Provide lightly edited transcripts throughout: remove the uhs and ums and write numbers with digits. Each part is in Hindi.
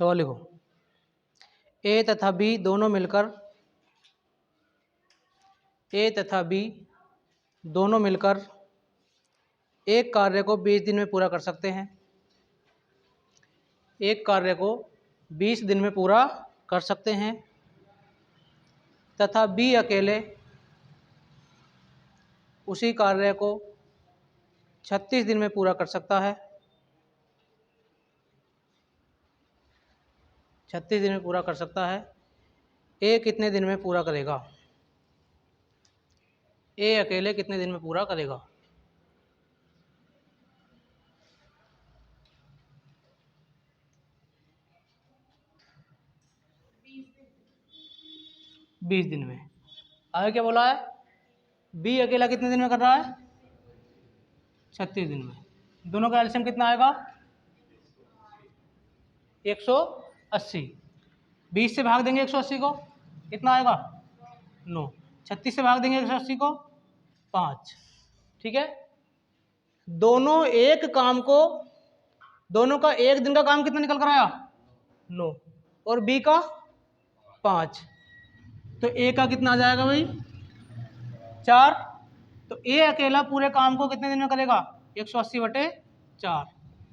सवाल लिखो। ए तथा बी दोनों मिलकर एक कार्य को 20 दिन में पूरा कर सकते हैं। एक कार्य को 20 दिन में पूरा कर सकते हैं तथा बी अकेले उसी कार्य को 36 दिन में पूरा कर सकता है। 36 दिन में पूरा कर सकता है। ए कितने दिन में पूरा करेगा? ए अकेले कितने दिन में पूरा करेगा? बीस दिन में। आगे क्या बोला है? बी अकेला कितने दिन में कर रहा है? 36 दिन में। दोनों का एलसीएम कितना आएगा? 180। 20 से भाग देंगे 180 को, कितना आएगा? 9। 36 से भाग देंगे 180 को, 5। ठीक है। दोनों का एक दिन का काम कितना निकल कर आया? 9। और बी का 5। तो ए का कितना आ जाएगा भाई? 4। तो ए अकेला पूरे काम को कितने दिन में करेगा? 180/4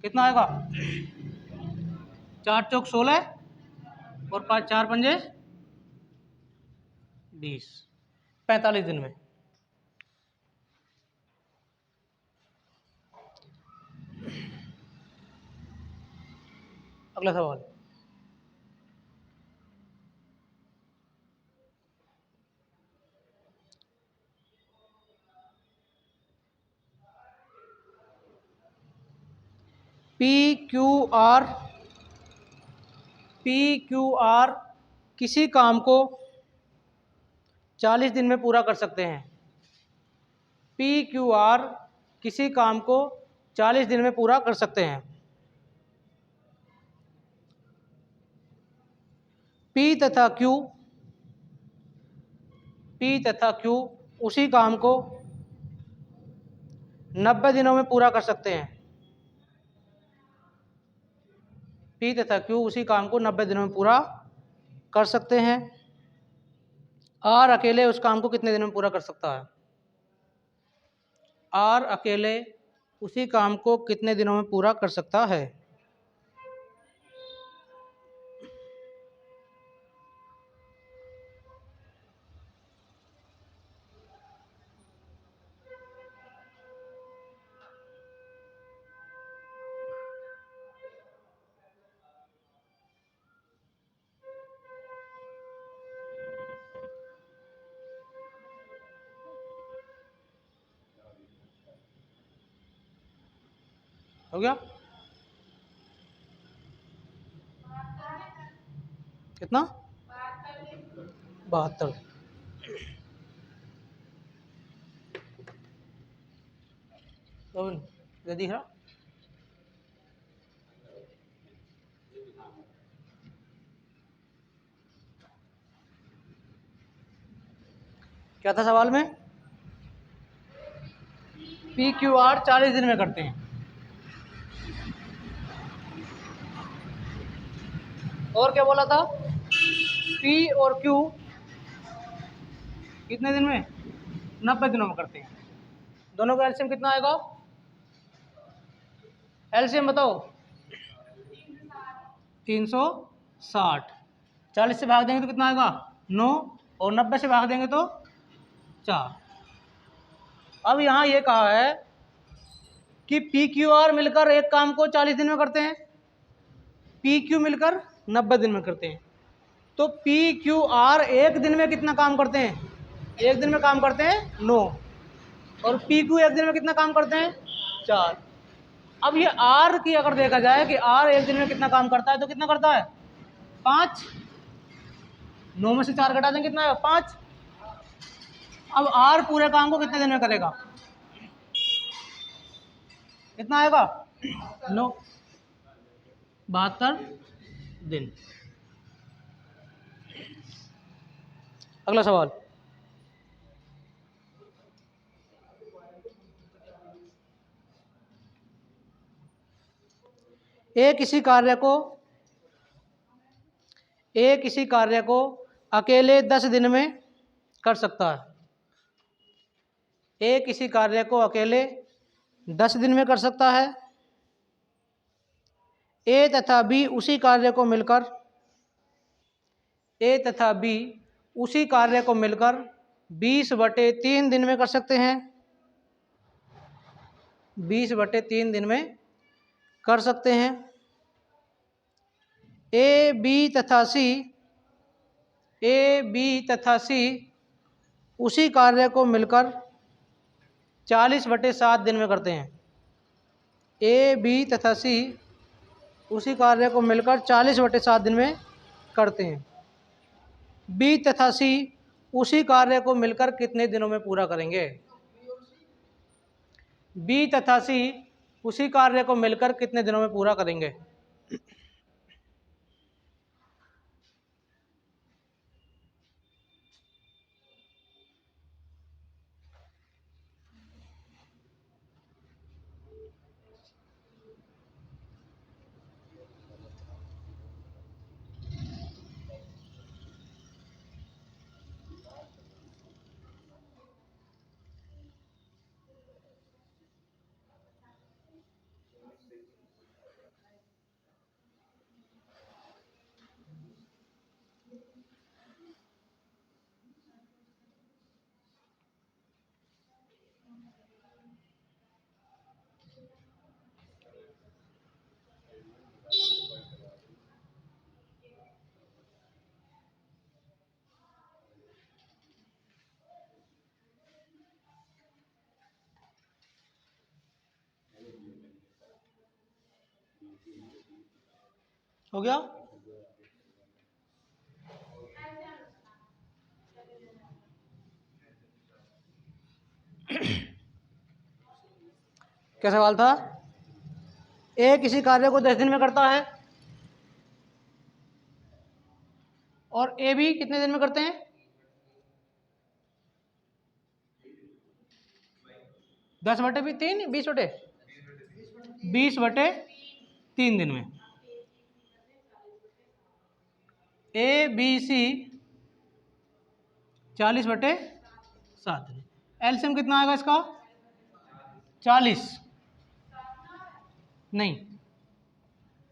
कितना आएगा? 4 चौक 16 और 5 4 पंजे 20, 45 दिन में। अगला सवाल। पी क्यू आर किसी काम को 40 दिन में पूरा कर सकते हैं। पी क्यू आर किसी काम को 40 दिन में पूरा कर सकते हैं। पी तथा क्यू उसी काम को 90 दिनों में पूरा कर सकते हैं। पी तथा क्यू उसी काम को 90 दिनों में पूरा कर सकते हैं। आर अकेले उस काम को कितने दिनों में पूरा कर सकता है? आर अकेले उसी काम को कितने दिनों में पूरा कर सकता है? हो गया? कितना? 72। ये दिख रहा? क्या था सवाल में? पी क्यू आर 40 दिन में करते हैं। और क्या बोला था? पी और क्यू कितने दिन में? 90 दिनों में करते हैं। दोनों का एलसीएम कितना आएगा? एलसीएम बताओ। 360। 40 से भाग देंगे तो कितना आएगा? 9। और 90 से भाग देंगे तो 4। अब यहाँ ये कहा है कि पी क्यू आर मिलकर एक काम को 40 दिन में करते हैं, पी क्यू मिलकर 90 दिन में करते हैं। तो पी क्यू आर एक दिन में कितना काम करते हैं? एक दिन में काम करते हैं 9। और पी क्यू एक दिन में कितना काम करते हैं? 4। अब ये आर की अगर देखा जाए कि आर एक दिन में कितना काम करता है तो कितना करता है? 5। 9 में से 4 घटा देंगे कितना है? 5। अब आर पूरे काम को कितने दिन में करेगा? कितना आएगा? 9 72 दिन। अगला सवाल। ए किसी कार्य को ए किसी कार्य को अकेले 10 दिन में कर सकता है। ए किसी कार्य को अकेले 10 दिन में कर सकता है। ए तथा बी उसी कार्य को मिलकर ए तथा बी उसी कार्य को मिलकर 20/3 दिन में कर सकते हैं। 20/3 दिन में कर सकते हैं। ए बी तथा सी उसी कार्य को मिलकर 40/7 दिन में करते हैं। ए बी तथा सी उसी कार्य को मिलकर 40/7 दिन में करते हैं। बी तथा सी उसी कार्य को मिलकर कितने दिनों में पूरा करेंगे? बी तथा सी उसी कार्य को मिलकर कितने दिनों में पूरा करेंगे? हो गया? क्या सवाल था? ए किसी कार्य को 10 दिन में करता है और ए भी कितने दिन में करते हैं? 10/3 20/3 दिन में। ए बी सी 40/7 दिन। एलसीएम कितना आएगा इसका? 40 नहीं,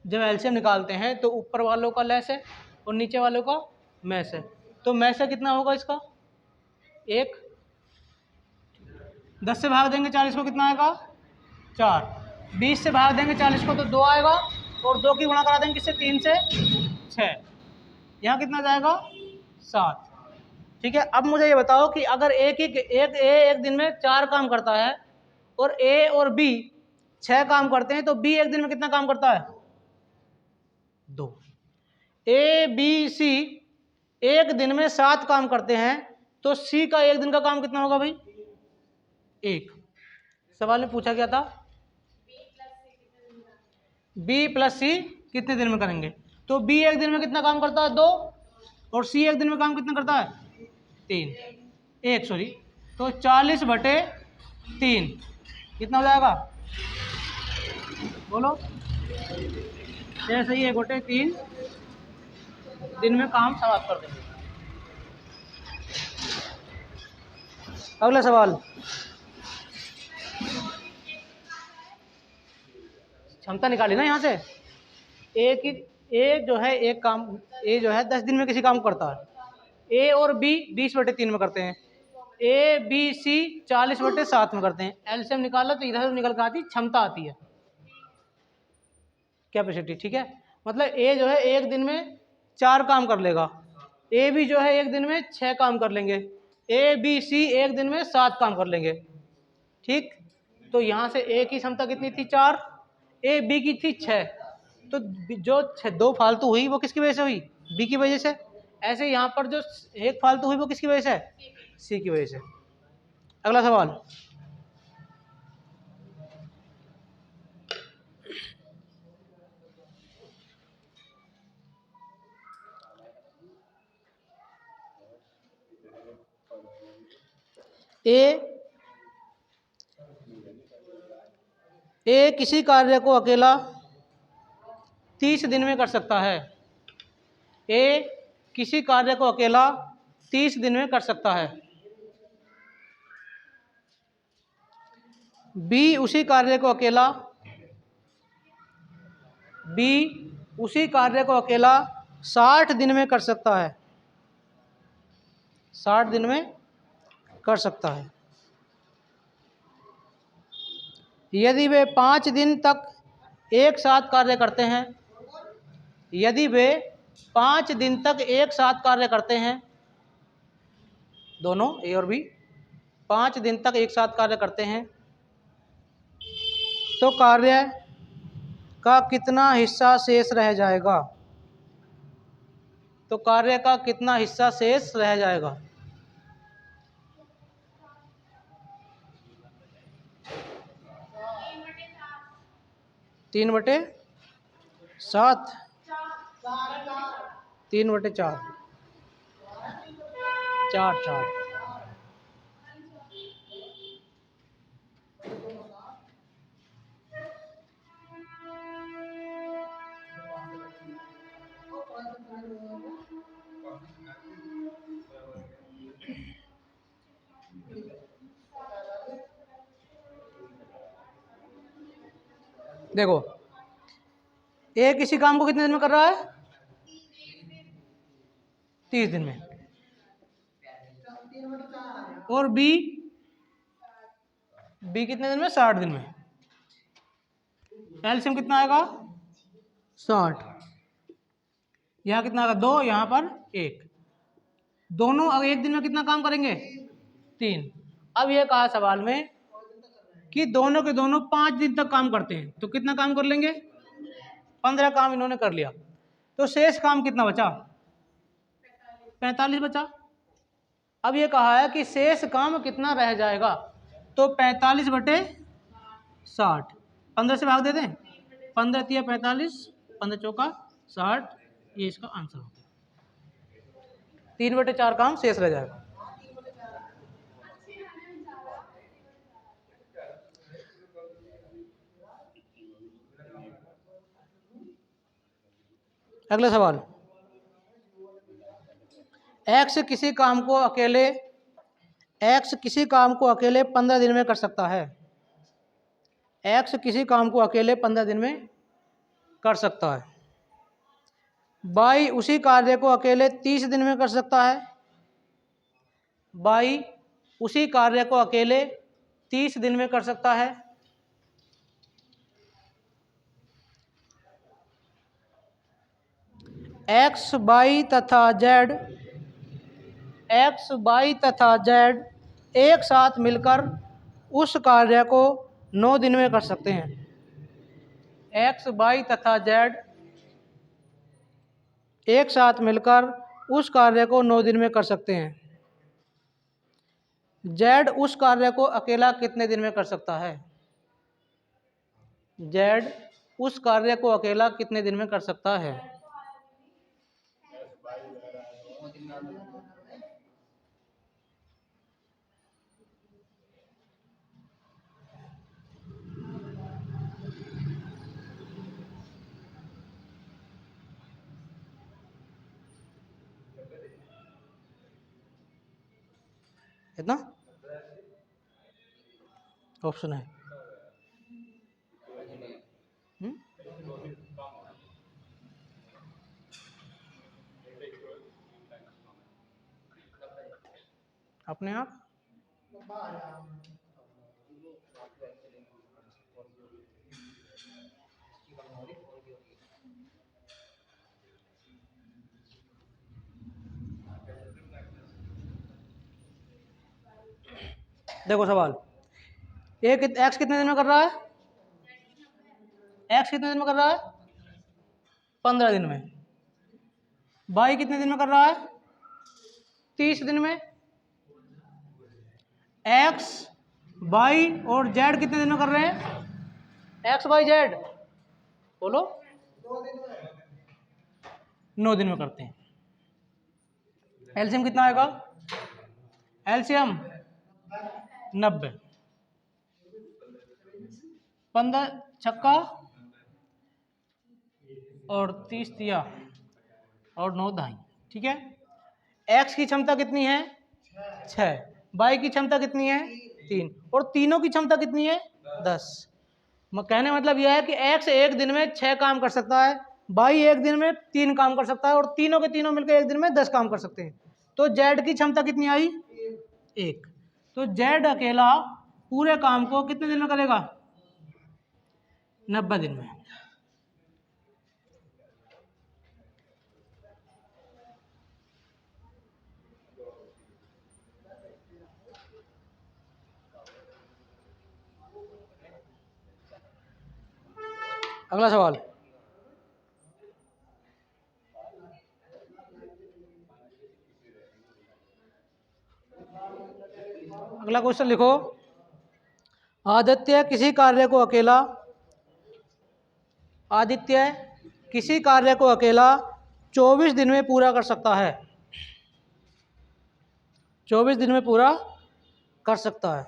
जब एलसीएम निकालते हैं तो ऊपर वालों का लेस है और नीचे वालों का मैस है, तो मैस से कितना होगा इसका? 1। 10 से भाग देंगे 40 को, कितना आएगा? 4। 20 से भाग देंगे 40 को तो 2 आएगा, और 2 की गुणा करा देंगे किससे? 3 से 6। यहाँ कितना जाएगा? 7। ठीक है। अब मुझे ये बताओ कि अगर एक दिन में 4 काम करता है और ए और बी 6 काम करते हैं, तो बी एक दिन में कितना काम करता है? 2। ए बी सी एक दिन में 7 काम करते हैं, तो सी का एक दिन का काम कितना होगा भाई? 1। सवाल में पूछा क्या था? बी प्लस सी कितने दिन में करेंगे? तो बी एक दिन में कितना काम करता है? 2। और सी एक दिन में काम कितना करता है? 1 सॉरी। तो 40/3 कितना हो जाएगा? बोलो। जैसे ही 1/3 दिन में काम समाप्त कर देंगे। अगला सवाल, क्षमता निकाली ना यहाँ से। ए जो है 10 दिन में किसी काम करता है। ए और बी 20/3 में करते हैं। ए बी सी 40/7 में करते हैं। एलसीएम निकाला तो इधर निकल कर आती क्षमता आती है, कैपेसिटी। ठीक है। मतलब ए जो है एक दिन में 4 काम कर लेगा, ए बी जो है एक दिन में 6 काम कर लेंगे, ए बी सी एक दिन में 7 काम कर लेंगे। ठीक। तो यहाँ से ए की क्षमता कितनी थी? 4। ए बी की थी 6। तो जो 2 फालतू हुई वो किसकी वजह से हुई? बी की वजह से। ऐसे यहाँ पर जो 1 फालतू हुई वो किसकी वजह से? सी की वजह से। अगला सवाल, ए किसी कार्य को अकेला 30 दिन में कर सकता है। ए किसी कार्य को अकेला 30 दिन में कर सकता है। बी उसी कार्य को अकेला 60 दिन में कर सकता है। 60 दिन में कर सकता है। यदि वे 5 दिन तक एक साथ कार्य करते हैं, यदि वे 5 दिन तक एक साथ कार्य करते हैं, दोनों ए और बी 5 दिन तक एक साथ कार्य करते हैं, तो कार्य का कितना हिस्सा शेष रह जाएगा? तो कार्य का कितना हिस्सा शेष रह जाएगा? तीन बटे सात, 3/4, 4। देखो, ए किसी काम को कितने दिन में कर रहा है? 30 दिन में। और बी कितने दिन में? 60 दिन में। एलसीएम कितना आएगा? 60। यहाँ कितना आएगा? 2, यहाँ पर 1। दोनों अब एक दिन में कितना काम करेंगे? 3। अब यह कहा सवाल में कि दोनों के दोनों 5 दिन तक काम करते हैं, तो कितना काम कर लेंगे? 15 काम इन्होंने कर लिया, तो शेष काम कितना बचा? 45 बचा। अब ये कहा है कि शेष काम कितना रह जाएगा, तो 45/60। 15 से भाग दे दें, 15 × 45, 15 चौका 60, ये इसका आंसर होगा। 3/4 काम शेष रह जाएगा। अगला सवाल, एक्स किसी काम को अकेले 15 दिन में कर सकता है। एक्स किसी काम को अकेले 15 दिन में कर सकता है। वाई उसी कार्य को अकेले 30 दिन में कर सकता है। वाई उसी कार्य को अकेले 30 दिन में कर सकता है। एक्स वाई तथा जेड एक साथ मिलकर उस कार्य को 9 दिन में कर सकते हैं। एक्स वाई तथा जेड एक साथ मिलकर उस कार्य को 9 दिन में कर सकते हैं। जेड उस कार्य को अकेला कितने दिन में कर सकता है? जेड उस कार्य को अकेला कितने दिन में कर सकता है? इतना ऑप्शन है। अपने आप देखो सवाल, एक्स कितने दिन में कर रहा है? एक्स कितने दिन में कर रहा है? 15 दिन में। वाई कितने दिन में कर रहा है? 30 दिन में। एक्स वाई और जेड कितने दिन में कर रहे हैं? एक्स वाई जेड बोलो 9 दिन में करते हैं। एलसीएम कितना आएगा? एलसीएम 90। 15 छक्का और 30 तिया और 9 दाई। ठीक है। एक्स की क्षमता कितनी है 6, वाई की क्षमता कितनी है 3, और तीनों की क्षमता कितनी है 10। कहने मतलब यह है कि एक्स एक दिन में 6 काम कर सकता है, वाई एक दिन में 3 काम कर सकता है, और तीनों के तीनों मिलकर एक दिन में 10 काम कर सकते हैं। तो जेड की क्षमता कितनी आई 1। तो जेड अकेला पूरे काम को कितने दिन में करेगा 90 दिन में। अगला सवाल, अगला क्वेश्चन लिखो। आदित्य किसी कार्य को अकेला 24 दिन में पूरा कर सकता है। 24 दिन में पूरा कर सकता है।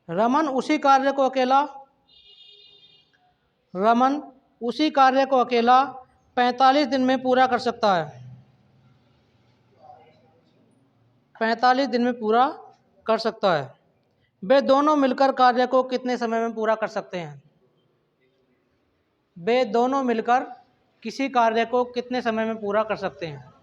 रमन उसी कार्य को अकेला 45 दिन में पूरा कर सकता है। 45 दिन में पूरा कर सकता है। वे दोनों मिलकर कार्य को कितने समय में पूरा कर सकते हैं? वे दोनों मिलकर किसी कार्य को कितने समय में पूरा कर सकते हैं?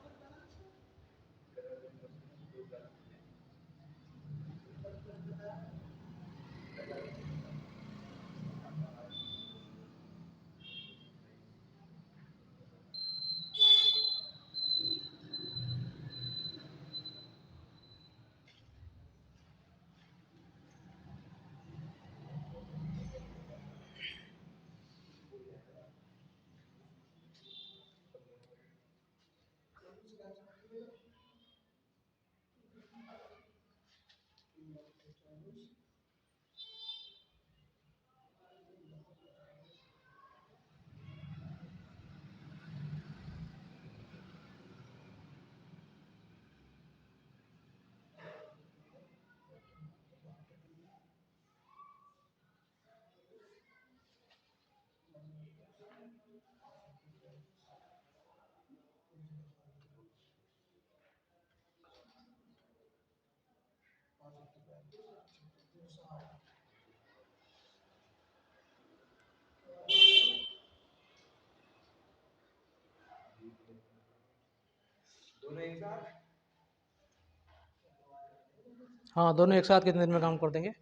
हाँ, दोनों एक साथ कितने दिन में काम कर देंगे?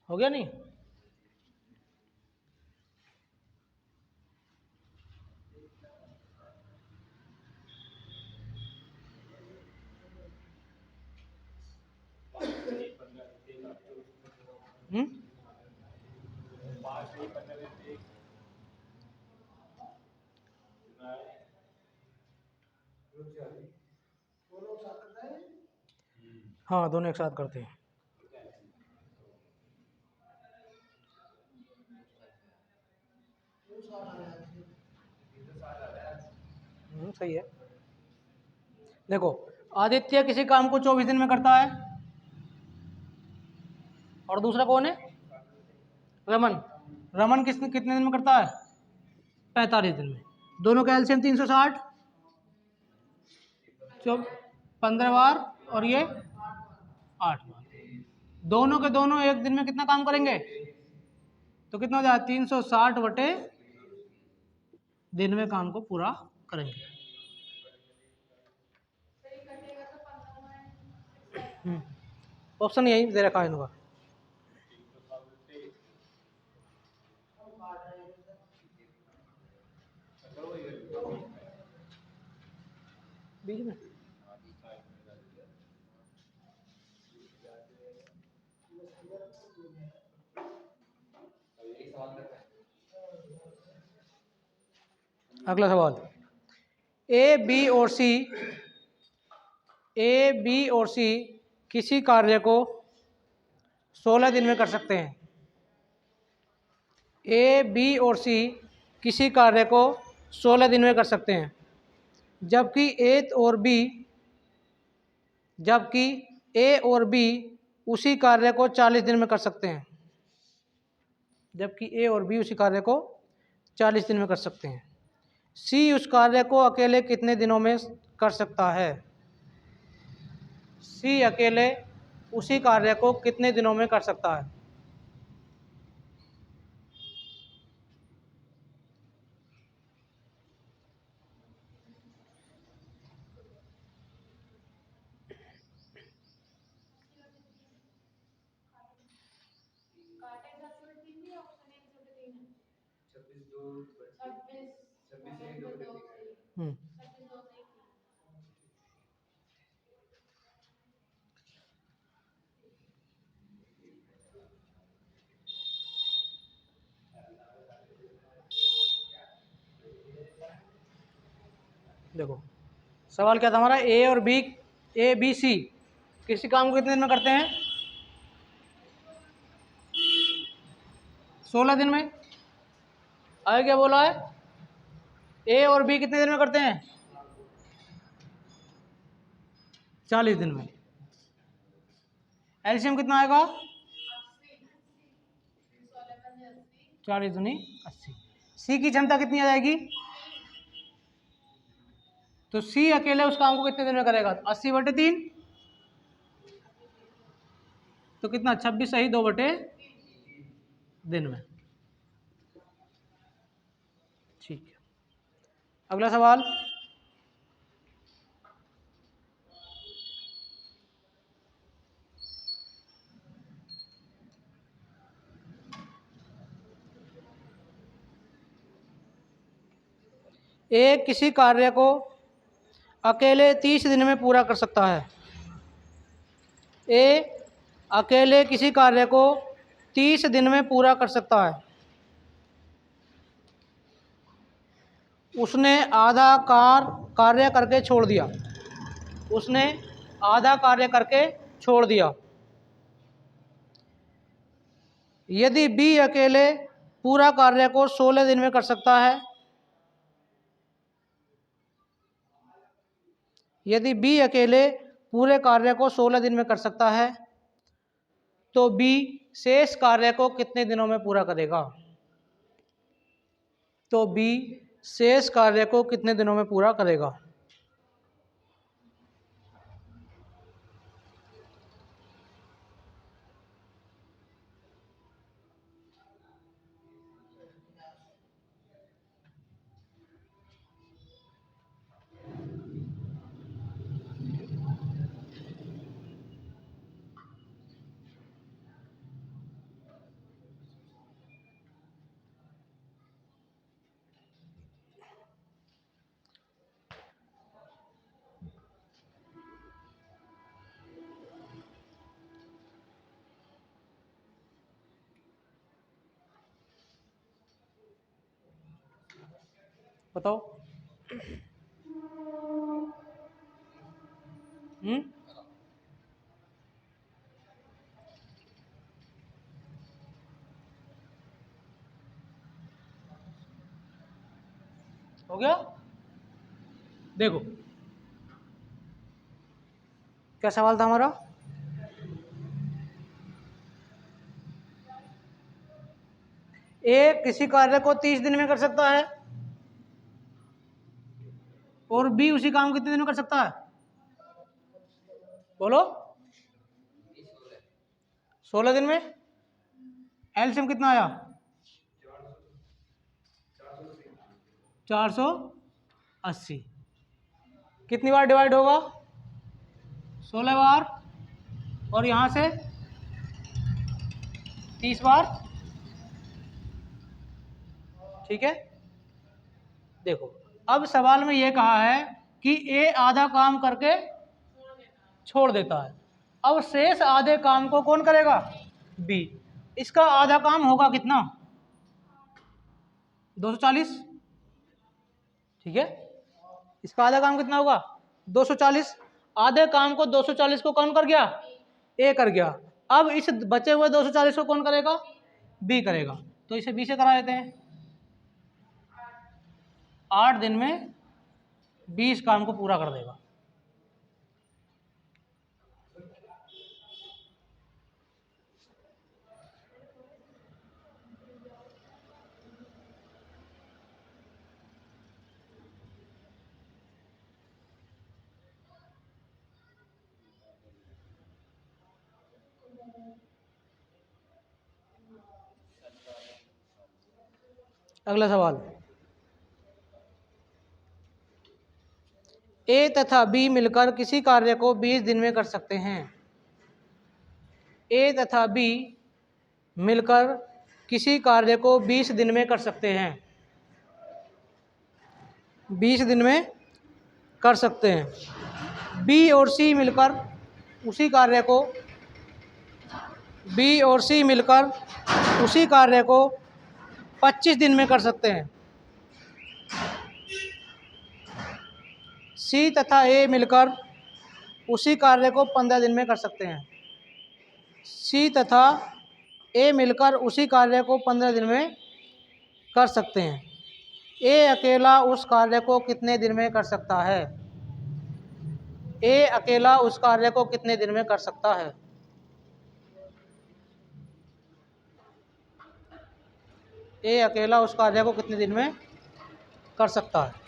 हो गया नहीं? हम्म, हाँ, दोनों एक साथ करते हैं। सही है। देखो, आदित्य किसी काम को 24 दिन में करता है, और दूसरा कौन है रमन। रमन कितने दिन में करता है 45 दिन में। दोनों का एलसीएम 360, 15 बार, और ये 8 बार। दोनों के दोनों एक दिन में कितना काम करेंगे? तो कितना हो जाएगा 360 बटे दिन में काम को पूरा करेंगे। ऑप्शन यही दे रखा है इनका। बीच में अगला सवाल, ए बी और सी किसी कार्य को 16 दिन में कर सकते हैं। ए बी और सी किसी कार्य को 16 दिन में कर सकते हैं, जबकि ए और बी उसी कार्य को 40 दिन में कर सकते हैं। जबकि ए और बी उसी कार्य को 40 दिन में कर सकते हैं। सी उस कार्य को अकेले कितने दिनों में कर सकता है? सी अकेले उसी कार्य को कितने दिनों में कर सकता है? हम्म देखो, सवाल क्या था हमारा? ए और बी, ए बी सी किसी काम को कितने दिन में करते हैं? 16 दिन में। आगे क्या बोला है? ए और बी कितने दिन में करते हैं? 40 दिन में। एलसीएम कितना आएगा? 40 दूनी 80। सी की क्षमता कितनी आ जाएगी? तो सी अकेले उस काम को कितने दिन में करेगा? 80/3। तो कितना? 26 सही 2/दिन में। ठीक है, अगला सवाल। ए किसी कार्य को अकेले 30 दिन में पूरा कर सकता है। ए अकेले किसी कार्य को 30 दिन में पूरा कर सकता है। उसने आधा कार्य करके छोड़ दिया। उसने आधा कार्य करके छोड़ दिया। यदि बी अकेले पूरा कार्य को 16 दिन में कर सकता है, यदि बी अकेले पूरे कार्य को 16 दिन में कर सकता है, तो बी शेष कार्य को कितने दिनों में पूरा करेगा? तो बी शेष कार्य को कितने दिनों में पूरा करेगा? बताओ। हम्म हो गया? देखो, क्या सवाल था हमारा? ए किसी कार्य को 30 दिन में कर सकता है और बी उसी काम को कितने दिन में कर सकता है? बोलो। 16 दिन में। एलसीएम कितना आया? 480। कितनी बार डिवाइड होगा? 16 बार। और यहां से 30 बार। ठीक है, देखो, अब सवाल में यह कहा है कि ए आधा काम करके छोड़ देता है। अब शेष आधे काम को कौन करेगा? बी। इसका आधा काम होगा कितना? 240। ठीक है, इसका आधा काम कितना होगा? 240। आधे काम को 240 को कौन कर गया? ए कर गया। अब इस बचे हुए 240 को कौन करेगा? बी करेगा। तो इसे बी से करा देते हैं। 8 दिन में 20 काम को पूरा कर देगा। अगला सवाल, ए तथा बी मिलकर किसी कार्य को 20 दिन में कर सकते हैं। ए तथा बी मिलकर किसी कार्य को 20 दिन में कर सकते हैं। 20 दिन में कर सकते हैं। बी और सी मिलकर उसी कार्य को बी और सी मिलकर उसी कार्य को 25 दिन में कर सकते हैं। सी तथा ए मिलकर उसी कार्य को 15 दिन में कर सकते हैं। सी तथा ए मिलकर उसी कार्य को 15 दिन में कर सकते हैं। ए अकेला उस कार्य को कितने दिन में कर सकता है? ए अकेला उस कार्य को कितने दिन में कर सकता है? ए अकेला उस कार्य को कितने दिन में कर सकता है?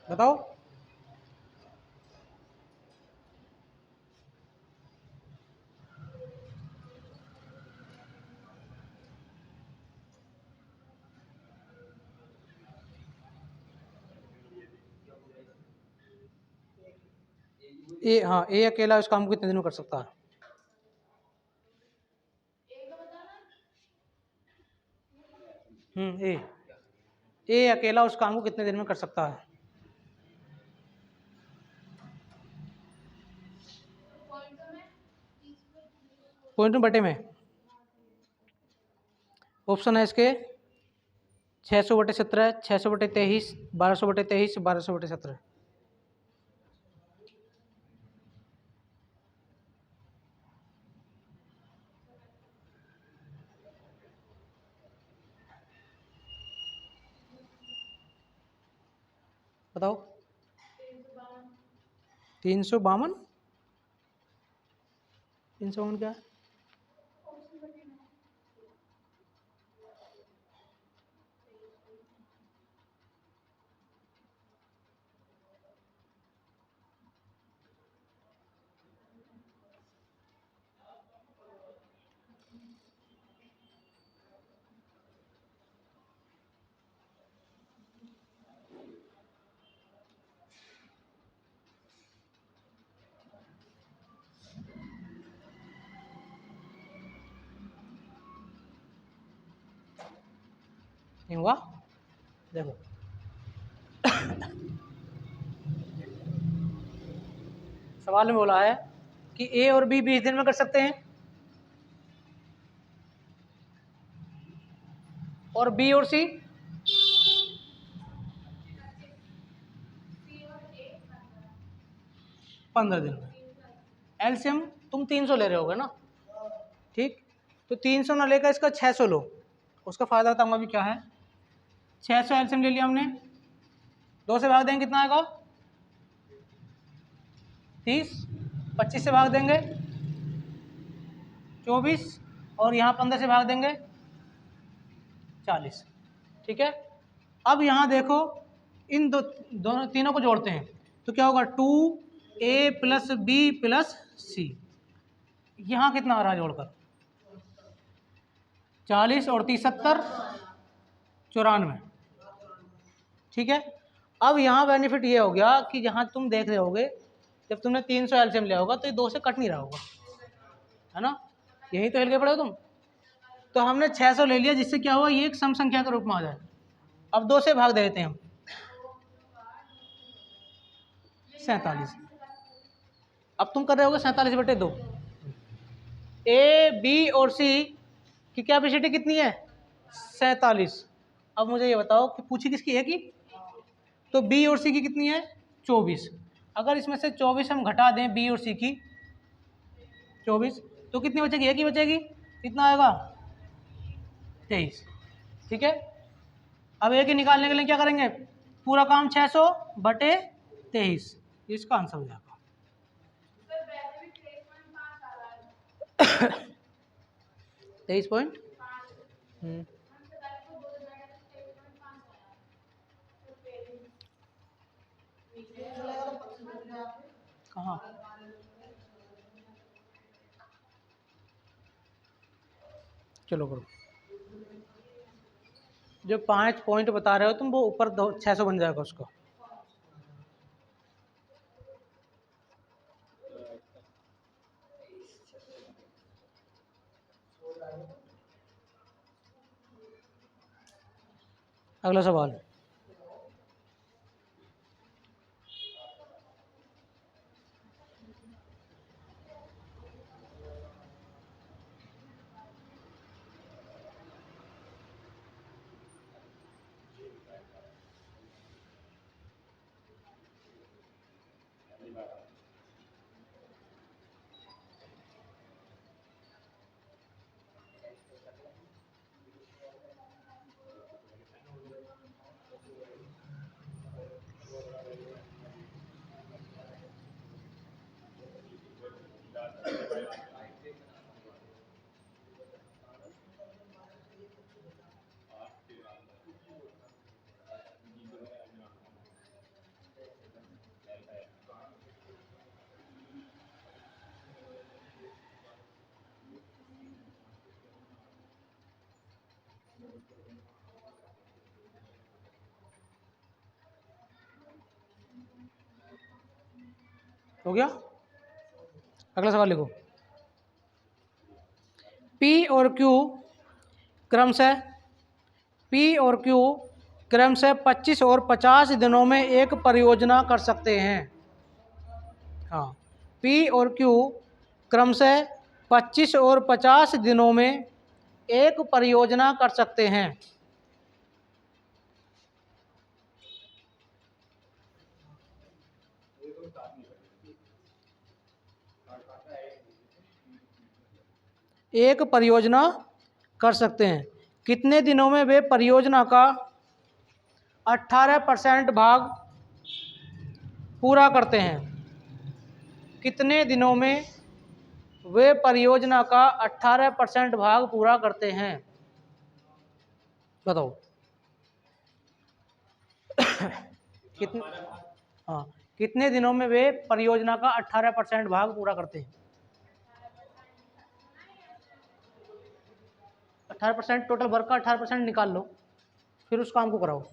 बताओ। ए, हाँ, ए अकेला उस काम को कितने दिन में कर सकता है? ए अकेला उस काम को कितने दिन में कर सकता है? पॉइंट में बटे में ऑप्शन है इसके 600/17, 600/23, 1200/23, 1200/17। बताओ। 352। 352 क्या है? नहीं हुआ? देखो, सवाल में बोला है कि ए और बी 20 दिन में कर सकते हैं और बी और सी 15 दिन में। एलसीएम तुम 300 ले रहे होगे ना, ठीक? तो 300 ना लेकर इसका 600 लो, उसका फायदा बताऊंगा अभी क्या है। 600 एलसीएम ले लिया हमने, 2 से भाग देंगे कितना आएगा? 30, 25 से भाग देंगे 24, और यहाँ 15 से भाग देंगे 40। ठीक है, अब यहाँ देखो, इन दोनों तीनों को जोड़ते हैं तो क्या होगा? 2a प्लस बी प्लस सी। यहाँ कितना आ रहा है जोड़कर? 40 और 30 70, 94। ठीक है, अब यहाँ बेनिफिट ये हो गया कि यहाँ तुम देख रहे होगे जब तुमने 300 एलसीएम लिया होगा तो ये 2 से कट नहीं रहा होगा, है ना? यही तो हिल के पड़े हो तुम। तो हमने 600 ले लिया, जिससे क्या हुआ? ये एक सम संख्या के रूप में आ जाए। अब 2 से भाग देते हैं हम, 47। अब तुम कर रहे होगे 47/2। ए बी और सी कि कैपेसिटी कितनी है 47। अब मुझे ये बताओ कि पूछी किसकी है कि, तो बी और सी की कितनी है 24। अगर इसमें से 24 हम घटा दें बी और सी की 24, तो कितनी बचेगी, एक ही बचेगी, कितना आएगा 23। ठीक है, अब एक ही निकालने के लिए क्या करेंगे, पूरा काम 600 बटे 23, इसका आंसर हो जाएगा 23 कहाँ, चलो करो, जो 5 पॉइंट बता रहे हो तुम वो ऊपर 600 बन जाएगा उसका। अगला सवाल, हो गया। अगला सवाल लिखो, P और Q क्रमशः क्रमशः 25 और 50 दिनों में एक परियोजना कर सकते हैं। हाँ, P और Q क्रमशः 25 और 50 दिनों में एक परियोजना कर सकते हैं। एक परियोजना कर सकते हैं, कितने दिनों में वे परियोजना का 18% भाग पूरा करते हैं। कितने दिनों में वे परियोजना का 18% भाग पूरा करते हैं, बताओ। कितने, हाँ, कितने दिनों में वे परियोजना का 18% भाग पूरा करते हैं। 18% टोटल वर्क का 18% निकाल लो, फिर उस काम को कराओ।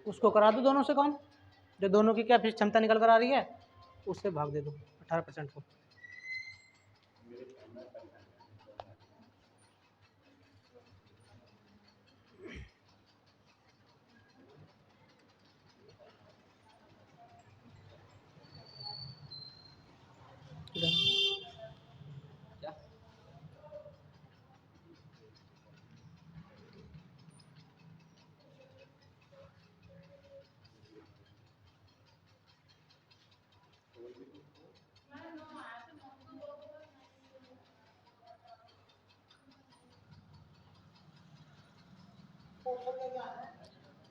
उसको करा दो दोनों से काम, जो दोनों की क्या क्षमता निकल कर आ रही है उससे भाग दे दो 18% को।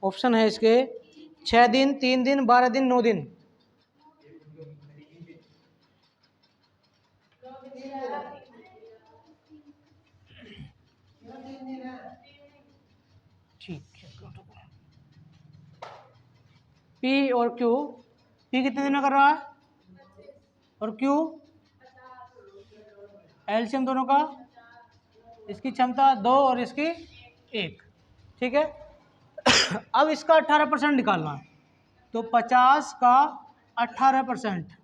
ऑप्शन है इसके 6 दिन, 3 दिन, 12 दिन, 9 दिन। ठीक है, पी और क्यू, पी कितने दिन में कर रहा है और क्यू एलसीएम दोनों का, इसकी क्षमता 2 और इसकी 1। ठीक है, अब इसका 18% निकालना है, तो 50 का 18%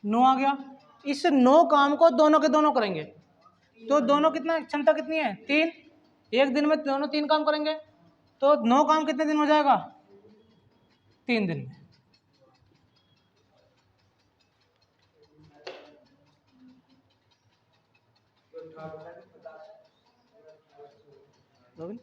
9 आ गया। इस 9 काम को दोनों के दोनों करेंगे, तो दोनों कितना क्षमता कितनी है 3, एक दिन में दोनों 3 काम करेंगे, तो 9 काम कितने दिन हो जाएगा 3 दिन में। रोबिन